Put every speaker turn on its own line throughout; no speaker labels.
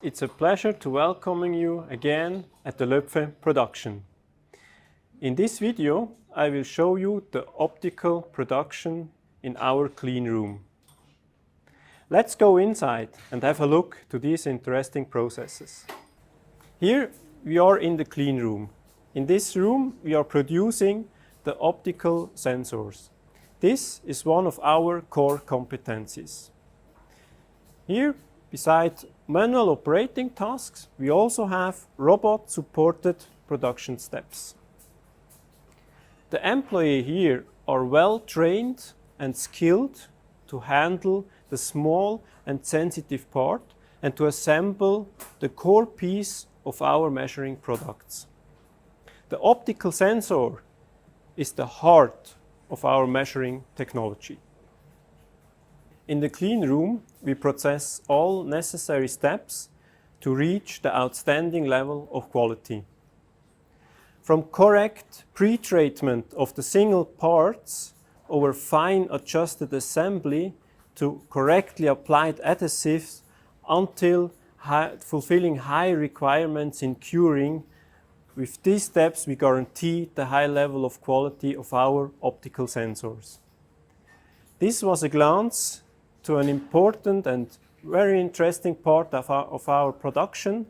it's a pleasure to welcome you again at the Loepfe production. In this video, I will show you the optical production in our clean room. Let's go inside and have a look to these interesting processes. Here we are in the clean room. In this room we are producing the optical sensors. This is one of our core competencies. Here, besides manual operating tasks, we also have robot-supported production steps. The employees here are well trained and skilled to handle the small and sensitive part and to assemble the core piece of our measuring products. The optical sensor is the heart of our measuring technology. In the clean room, we process all necessary steps to reach the outstanding level of quality. From correct pre-treatment of the single parts over fine adjusted assembly to correctly applied adhesives until fulfilling high requirements in curing. With these steps, we guarantee the high level of quality of our optical sensors. This was a glance to an important and very interesting part of our production,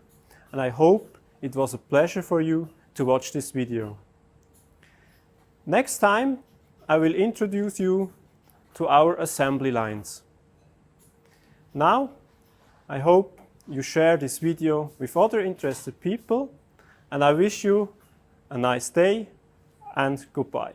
and I hope it was a pleasure for you to watch this video. Next time, I will introduce you to our assembly lines. Now, I hope you share this video with other interested people, and I wish you a nice day and goodbye.